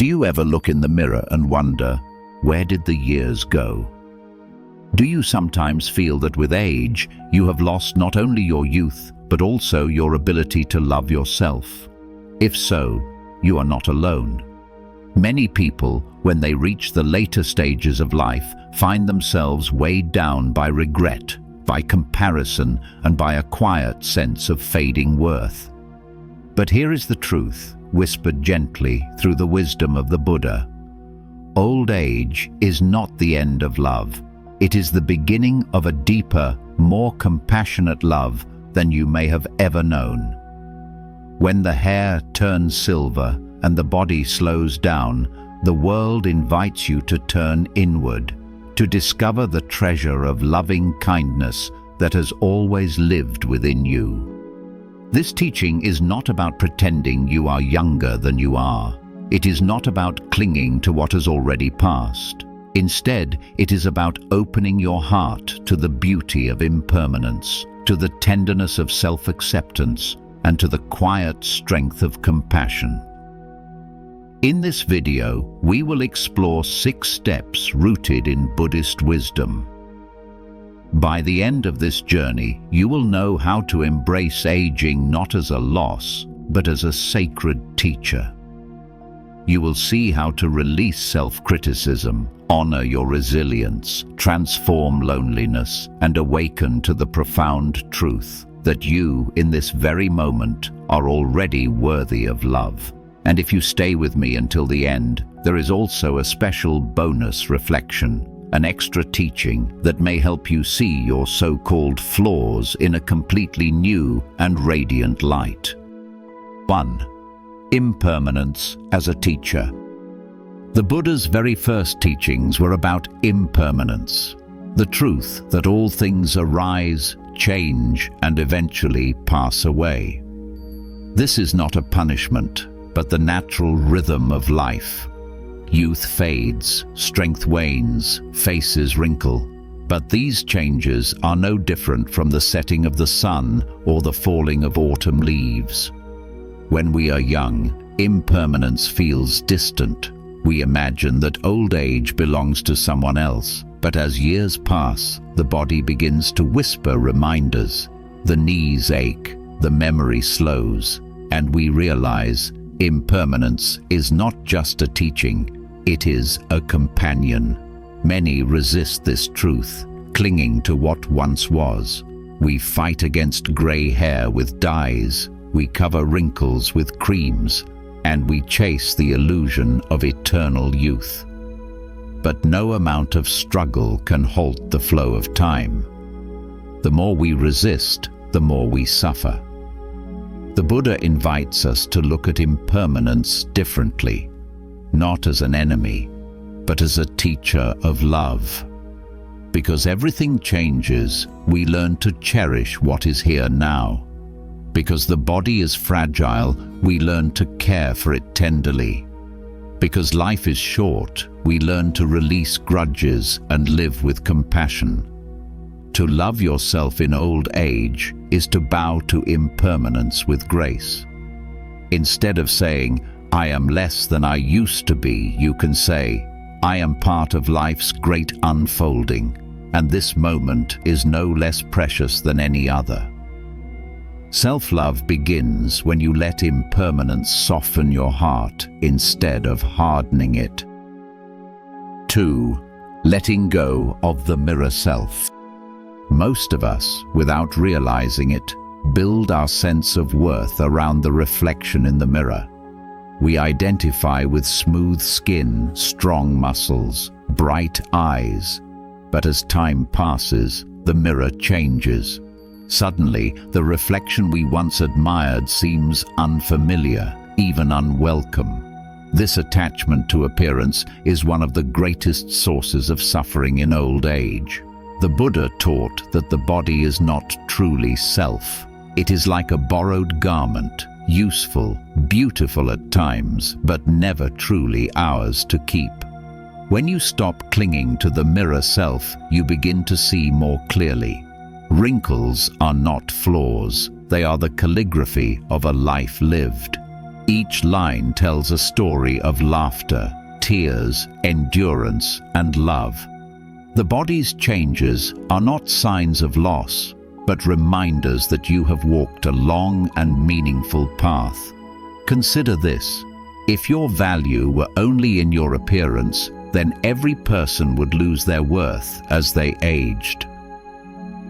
Do you ever look in the mirror and wonder, where did the years go? Do you sometimes feel that with age, you have lost not only your youth, but also your ability to love yourself? If so, you are not alone. Many people, when they reach the later stages of life, find themselves weighed down by regret, by comparison, and by a quiet sense of fading worth. But here is the truth, whispered gently through the wisdom of the Buddha. Old age is not the end of love. It is the beginning of a deeper, more compassionate love than you may have ever known. When the hair turns silver and the body slows down, the world invites you to turn inward, to discover the treasure of loving kindness that has always lived within you. This teaching is not about pretending you are younger than you are. It is not about clinging to what has already passed. Instead, it is about opening your heart to the beauty of impermanence, to the tenderness of self-acceptance, and to the quiet strength of compassion. In this video, we will explore 6 steps rooted in Buddhist wisdom. By the end of this journey, you will know how to embrace aging not as a loss, but as a sacred teacher. You will see how to release self-criticism, honor your resilience, transform loneliness, and awaken to the profound truth that you, in this very moment, are already worthy of love. And if you stay with me until the end, there is also a special bonus reflection, an extra teaching that may help you see your so-called flaws in a completely new and radiant light. 1. Impermanence as a teacher. The Buddha's very first teachings were about impermanence, the truth that all things arise, change, and eventually pass away. This is not a punishment, but the natural rhythm of life. Youth fades, strength wanes, faces wrinkle. But these changes are no different from the setting of the sun or the falling of autumn leaves. When we are young, impermanence feels distant. We imagine that old age belongs to someone else. But as years pass, the body begins to whisper reminders. The knees ache, the memory slows, and we realize impermanence is not just a teaching. It is a companion. Many resist this truth, clinging to what once was. We fight against gray hair with dyes, we cover wrinkles with creams, and we chase the illusion of eternal youth. But no amount of struggle can halt the flow of time. The more we resist, the more we suffer. The Buddha invites us to look at impermanence differently, not as an enemy, but as a teacher of love. Because everything changes, we learn to cherish what is here now. Because the body is fragile, we learn to care for it tenderly. Because life is short, we learn to release grudges and live with compassion. To love yourself in old age is to bow to impermanence with grace. Instead of saying, "I am less than I used to be," you can say, "I am part of life's great unfolding, and this moment is no less precious than any other." Self-love begins when you let impermanence soften your heart instead of hardening it. 2. Letting go of the mirror self. Most of us, without realizing it, build our sense of worth around the reflection in the mirror. We identify with smooth skin, strong muscles, bright eyes. But as time passes, the mirror changes. Suddenly, the reflection we once admired seems unfamiliar, even unwelcome. This attachment to appearance is one of the greatest sources of suffering in old age. The Buddha taught that the body is not truly self. It is like a borrowed garment, useful, beautiful at times, but never truly ours to keep. When you stop clinging to the mirror self, you begin to see more clearly. Wrinkles are not flaws, they are the calligraphy of a life lived. Each line tells a story of laughter, tears, endurance, and love. The body's changes are not signs of loss, but reminders that you have walked a long and meaningful path. Consider this: if your value were only in your appearance, then every person would lose their worth as they aged.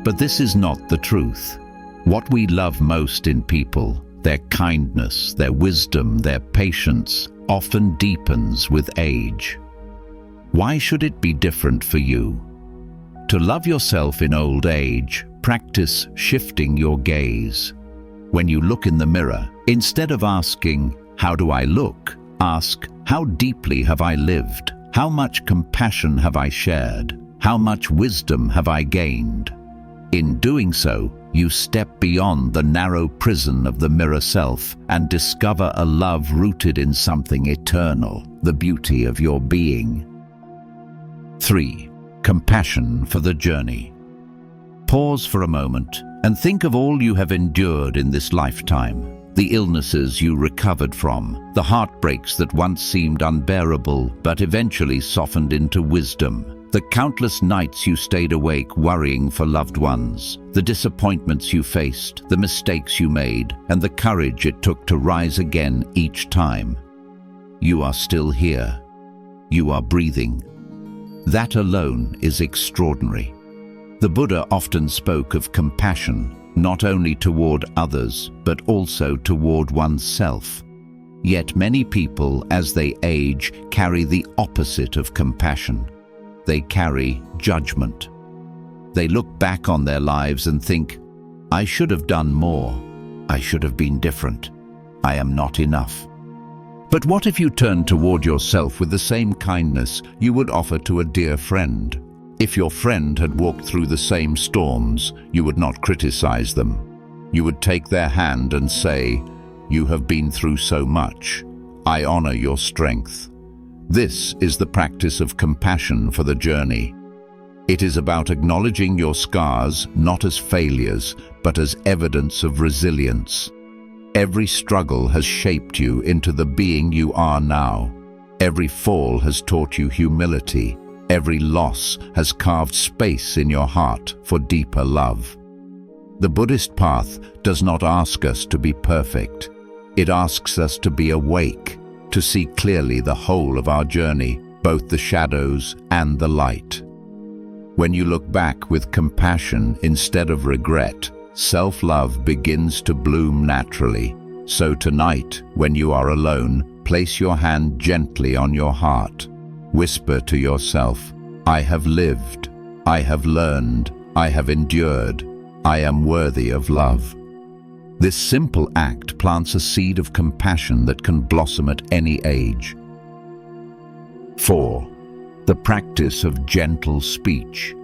But this is not the truth. What we love most in people, their kindness, their wisdom, their patience, often deepens with age. Why should it be different for you? To love yourself in old age, practice shifting your gaze. When you look in the mirror, instead of asking, "How do I look?" ask, "How deeply have I lived? How much compassion have I shared? How much wisdom have I gained?" In doing so, you step beyond the narrow prison of the mirror self and discover a love rooted in something eternal, the beauty of your being. 3. Compassion for the journey. Pause for a moment and think of all you have endured in this lifetime. The illnesses you recovered from, the heartbreaks that once seemed unbearable but eventually softened into wisdom, the countless nights you stayed awake worrying for loved ones, the disappointments you faced, the mistakes you made, and the courage it took to rise again each time. You are still here. You are breathing. That alone is extraordinary. The Buddha often spoke of compassion, not only toward others, but also toward oneself. Yet many people, as they age, carry the opposite of compassion. They carry judgment. They look back on their lives and think, "I should have done more. I should have been different. I am not enough." But what if you turned toward yourself with the same kindness you would offer to a dear friend? If your friend had walked through the same storms, you would not criticize them. You would take their hand and say, "You have been through so much. I honor your strength." This is the practice of compassion for the journey. It is about acknowledging your scars not as failures, but as evidence of resilience. Every struggle has shaped you into the being you are now. Every fall has taught you humility. Every loss has carved space in your heart for deeper love. The Buddhist path does not ask us to be perfect. It asks us to be awake, to see clearly the whole of our journey, both the shadows and the light. When you look back with compassion instead of regret, self-love begins to bloom naturally. So tonight, when you are alone, place your hand gently on your heart. Whisper to yourself, "I have lived, I have learned, I have endured, I am worthy of love." This simple act plants a seed of compassion that can blossom at any age. 4. The practice of gentle speech.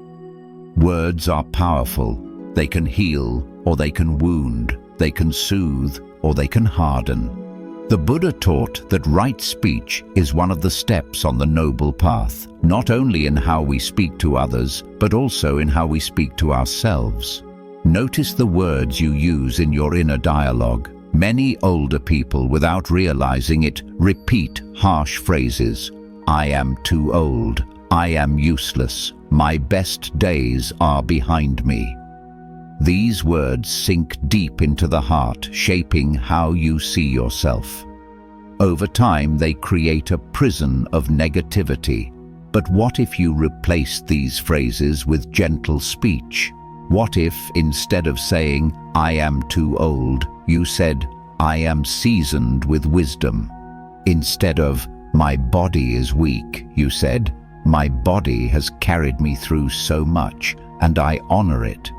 Words are powerful. They can heal or they can wound. They can soothe or they can harden. The Buddha taught that right speech is one of the steps on the noble path, not only in how we speak to others, but also in how we speak to ourselves. Notice the words you use in your inner dialogue. Many older people, without realizing it, repeat harsh phrases. "I am too old. I am useless. My best days are behind me." These words sink deep into the heart, shaping how you see yourself. Over time, they create a prison of negativity. But what if you replaced these phrases with gentle speech? What if, instead of saying, "I am too old," you said, "I am seasoned with wisdom"? Instead of, "My body is weak," you said, "My body has carried me through so much, and I honor it."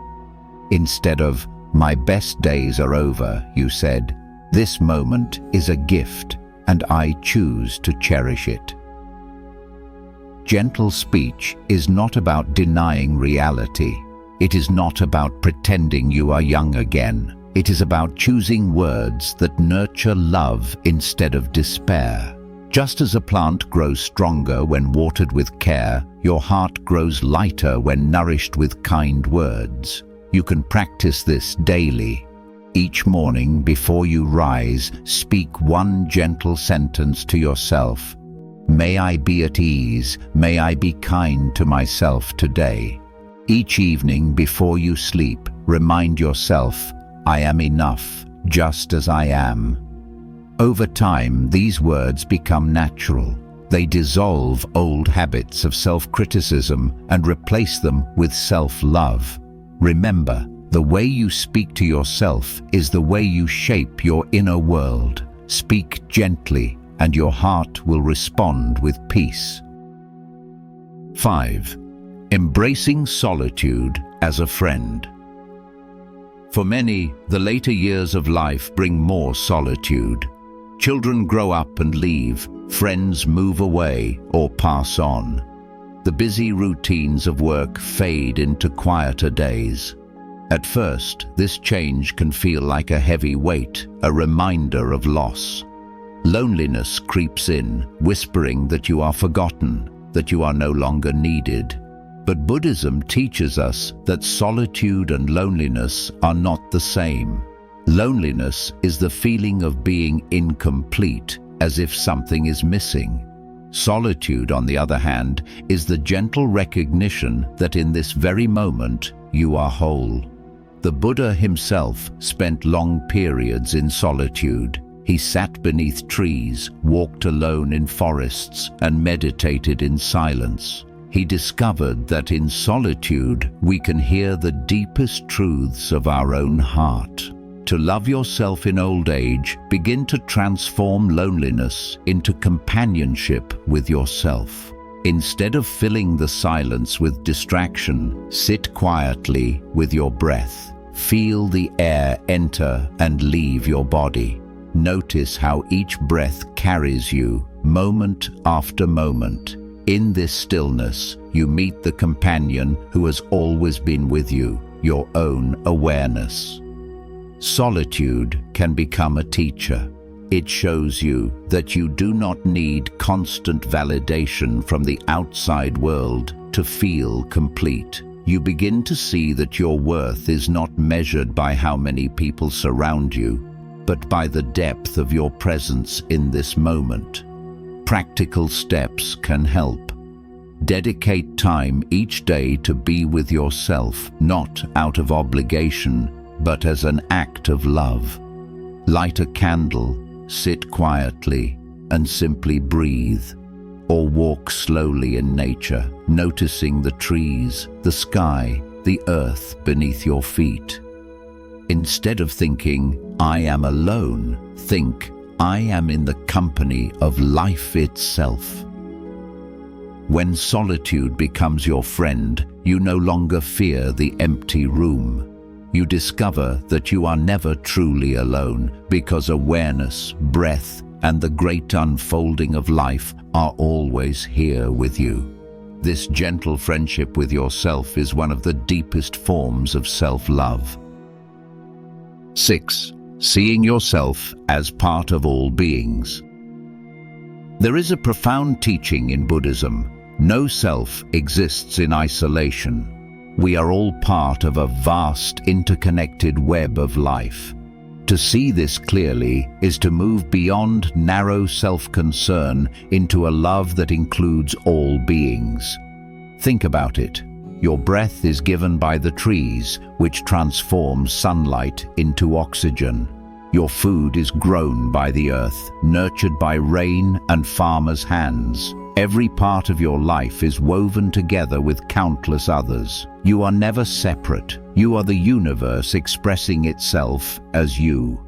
Instead of, "My best days are over," you said, "This moment is a gift, and I choose to cherish it." Gentle speech is not about denying reality. It is not about pretending you are young again. It is about choosing words that nurture love instead of despair. Just as a plant grows stronger when watered with care, your heart grows lighter when nourished with kind words. You can practice this daily. Each morning before you rise, speak one gentle sentence to yourself. May I be at ease, may I be kind to myself today. Each evening before you sleep, remind yourself, I am enough, just as I am. Over time, these words become natural. They dissolve old habits of self-criticism and replace them with self-love. Remember, the way you speak to yourself is the way you shape your inner world. Speak gently, and your heart will respond with peace. 5. Embracing solitude as a friend. For many, the later years of life bring more solitude. Children grow up and leave, friends move away or pass on. The busy routines of work fade into quieter days. At first, this change can feel like a heavy weight, a reminder of loss. Loneliness creeps in, whispering that you are forgotten, that you are no longer needed. But Buddhism teaches us that solitude and loneliness are not the same. Loneliness is the feeling of being incomplete, as if something is missing. Solitude, on the other hand, is the gentle recognition that in this very moment you are whole. The Buddha himself spent long periods in solitude. He sat beneath trees, walked alone in forests, and meditated in silence. He discovered that in solitude we can hear the deepest truths of our own heart. To love yourself in old age, begin to transform loneliness into companionship with yourself. Instead of filling the silence with distraction, sit quietly with your breath. Feel the air enter and leave your body. Notice how each breath carries you, moment after moment. In this stillness, you meet the companion who has always been with you, your own awareness. Solitude can become a teacher. It shows you that you do not need constant validation from the outside world to feel complete. You begin to see that your worth is not measured by how many people surround you, but by the depth of your presence in this moment. Practical steps can help. Dedicate time each day to be with yourself, not out of obligation, but as an act of love. Light a candle, sit quietly, and simply breathe. Or walk slowly in nature, noticing the trees, the sky, the earth beneath your feet. Instead of thinking, I am alone, think, I am in the company of life itself. When solitude becomes your friend, you no longer fear the empty room. You discover that you are never truly alone because awareness, breath, and the great unfolding of life are always here with you. This gentle friendship with yourself is one of the deepest forms of self-love. 6. Seeing yourself as part of all beings. There is a profound teaching in Buddhism. No self exists in isolation. We are all part of a vast, interconnected web of life. To see this clearly is to move beyond narrow self-concern into a love that includes all beings. Think about it. Your breath is given by the trees, which transforms sunlight into oxygen. Your food is grown by the earth, nurtured by rain and farmers' hands. Every part of your life is woven together with countless others. You are never separate. You are the universe expressing itself as you.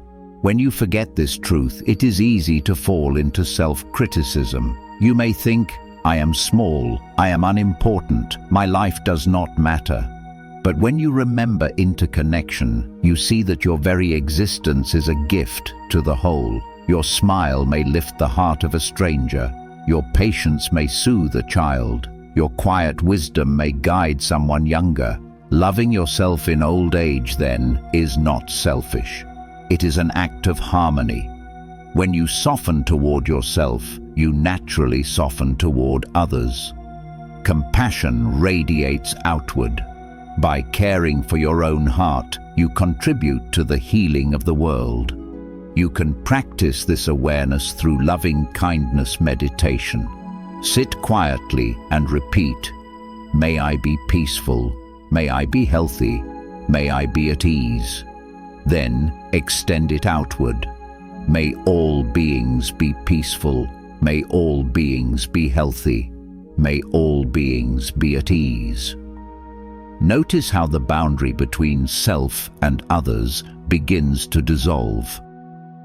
When you forget this truth, it is easy to fall into self-criticism. You may think, I am small, I am unimportant, my life does not matter. But when you remember interconnection, you see that your very existence is a gift to the whole. Your smile may lift the heart of a stranger. Your patience may soothe a child. Your quiet wisdom may guide someone younger. Loving yourself in old age, then, is not selfish. It is an act of harmony. When you soften toward yourself, you naturally soften toward others. Compassion radiates outward. By caring for your own heart, you contribute to the healing of the world. You can practice this awareness through loving-kindness meditation. Sit quietly and repeat, "May I be peaceful, may I be healthy, may I be at ease." Then extend it outward. May all beings be peaceful, may all beings be healthy, may all beings be at ease. Notice how the boundary between self and others begins to dissolve.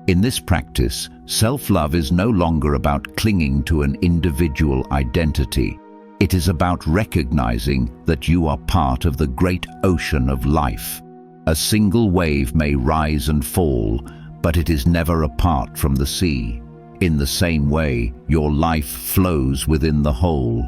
In this practice, self-love is no longer about clinging to an individual identity. It is about recognizing that you are part of the great ocean of life. A single wave may rise and fall, but it is never apart from the sea. In the same way, your life flows within the whole.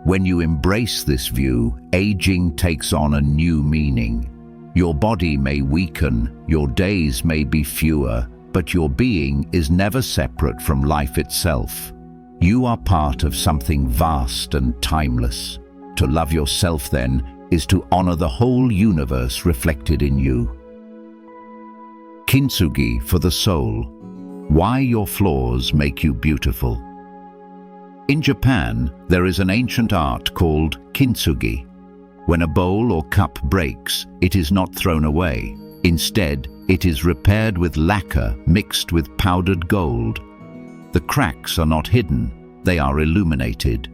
When you embrace this view, aging takes on a new meaning. Your body may weaken, your days may be fewer, but your being is never separate from life itself. You are part of something vast and timeless. To love yourself, then, is to honor the whole universe reflected in you. Kintsugi for the soul. Why your flaws make you beautiful. In Japan, there is an ancient art called kintsugi. When a bowl or cup breaks, it is not thrown away. Instead, it is repaired with lacquer mixed with powdered gold. The cracks are not hidden, they are illuminated.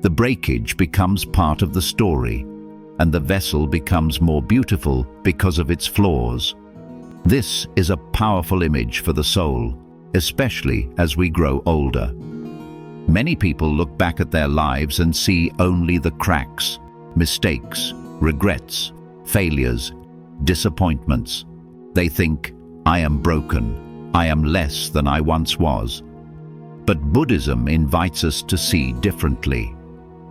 The breakage becomes part of the story, and the vessel becomes more beautiful because of its flaws. This is a powerful image for the soul, especially as we grow older. Many people look back at their lives and see only the cracks, mistakes, regrets, failures, disappointments. They think, "I am broken, I am less than I once was." But Buddhism invites us to see differently.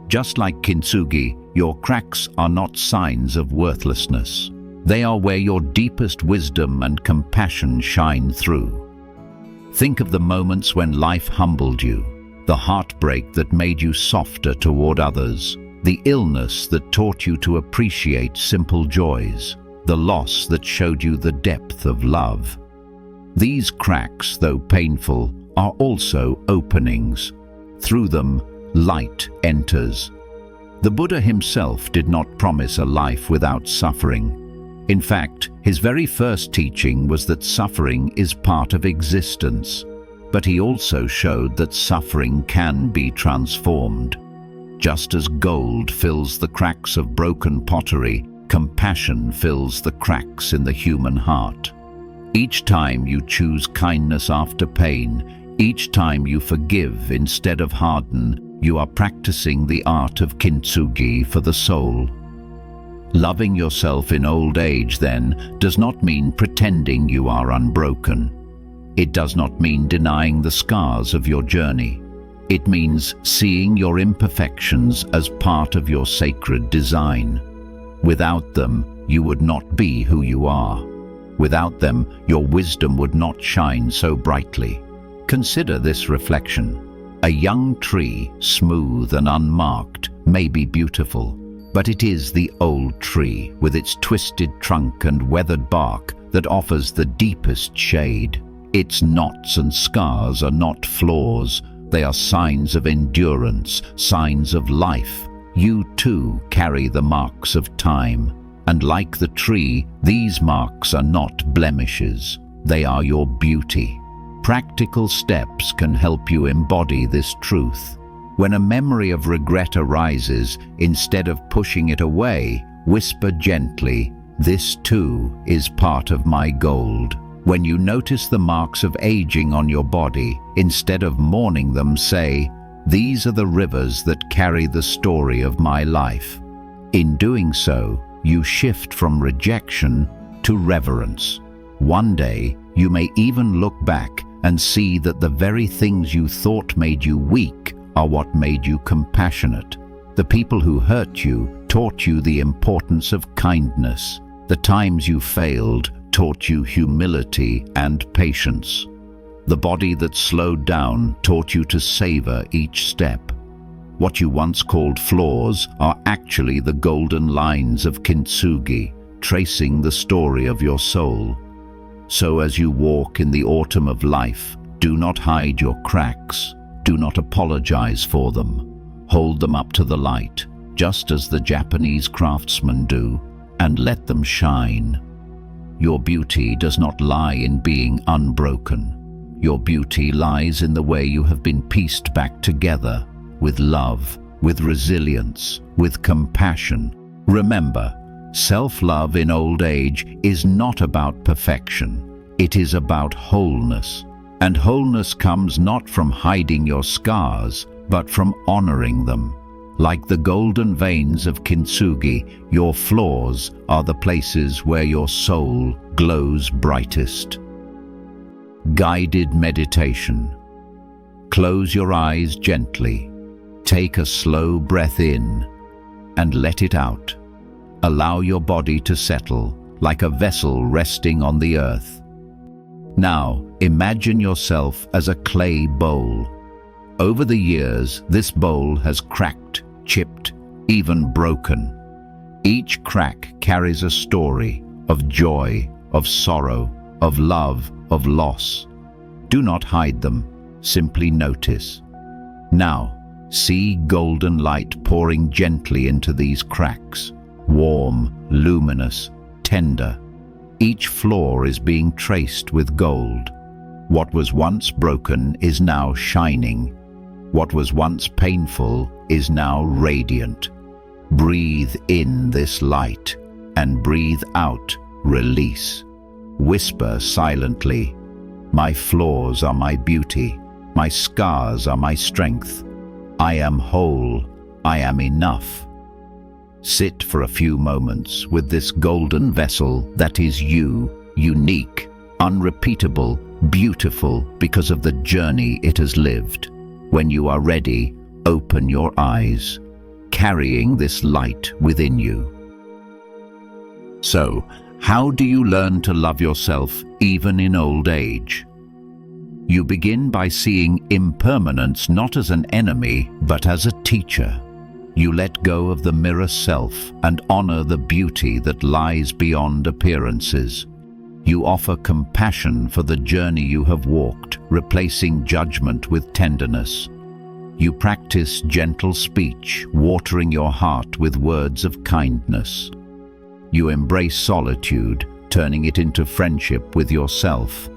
Just like kintsugi, your cracks are not signs of worthlessness. They are where your deepest wisdom and compassion shine through. Think of the moments when life humbled you, the heartbreak that made you softer toward others, the illness that taught you to appreciate simple joys, the loss that showed you the depth of love. These cracks, though painful, are also openings. Through them, light enters. The Buddha himself did not promise a life without suffering. In fact, his very first teaching was that suffering is part of existence. But he also showed that suffering can be transformed. Just as gold fills the cracks of broken pottery, compassion fills the cracks in the human heart. Each time you choose kindness after pain, each time you forgive instead of harden, you are practicing the art of kintsugi for the soul. Loving yourself in old age, then, does not mean pretending you are unbroken. It does not mean denying the scars of your journey. It means seeing your imperfections as part of your sacred design. Without them, you would not be who you are. Without them, your wisdom would not shine so brightly. Consider this reflection. A young tree, smooth and unmarked, may be beautiful, but it is the old tree, with its twisted trunk and weathered bark, that offers the deepest shade. Its knots and scars are not flaws, they are signs of endurance, signs of life. You too carry the marks of time, and like the tree, these marks are not blemishes, they are your beauty. Practical steps can help you embody this truth. When a memory of regret arises, instead of pushing it away, whisper gently, "This too is part of my gold." When you notice the marks of aging on your body, instead of mourning them, say, "These are the rivers that carry the story of my life." In doing so, you shift from rejection to reverence. One day, you may even look back and see that the very things you thought made you weak are what made you compassionate. The people who hurt you taught you the importance of kindness. The times you failed taught you humility and patience. The body that slowed down taught you to savor each step. What you once called flaws are actually the golden lines of kintsugi, tracing the story of your soul. So as you walk in the autumn of life, do not hide your cracks, do not apologize for them. Hold them up to the light, just as the Japanese craftsmen do, and let them shine. Your beauty does not lie in being unbroken. Your beauty lies in the way you have been pieced back together, with love, with resilience, with compassion. Remember, self-love in old age is not about perfection. It is about wholeness. And wholeness comes not from hiding your scars, but from honoring them. Like the golden veins of kintsugi, your flaws are the places where your soul glows brightest. Guided meditation. Close your eyes gently. Take a slow breath in and let it out. Allow your body to settle like a vessel resting on the earth. Now, imagine yourself as a clay bowl. Over the years, this bowl has cracked, chipped, even broken. Each crack carries a story of joy, of sorrow, of love, of loss. Do not hide them, simply notice. Now, see golden light pouring gently into these cracks, warm, luminous, tender. Each flaw is being traced with gold. What was once broken is now shining. What was once painful is now radiant. Breathe in this light and breathe out release. Whisper silently, "My flaws are my beauty. My scars are my strength. I am whole. I am enough." Sit for a few moments with this golden vessel that is you, unique, unrepeatable, beautiful because of the journey it has lived. When you are ready, open your eyes, carrying this light within you. So, how do you learn to love yourself even in old age? You begin by seeing impermanence not as an enemy, but as a teacher. You let go of the mirror self and honor the beauty that lies beyond appearances. You offer compassion for the journey you have walked, replacing judgment with tenderness. You practice gentle speech, watering your heart with words of kindness. You embrace solitude, turning it into friendship with yourself.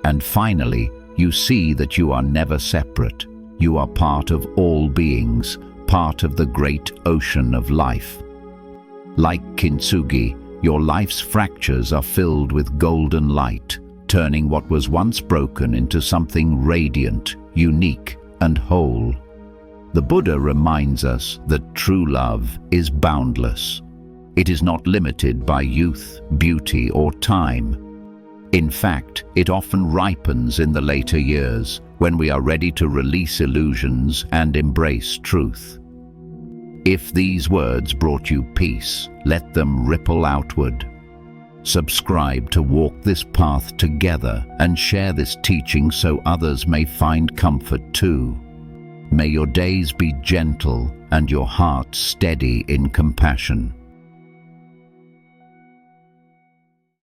And finally, you see that you are never separate. You are part of all beings, part of the great ocean of life. Like kintsugi, your life's fractures are filled with golden light, turning what was once broken into something radiant, unique, and whole. The Buddha reminds us that true love is boundless. It is not limited by youth, beauty, or time. In fact, it often ripens in the later years, when we are ready to release illusions and embrace truth. If these words brought you peace, let them ripple outward. Subscribe to walk this path together and share this teaching so others may find comfort too. May your days be gentle and your heart steady in compassion.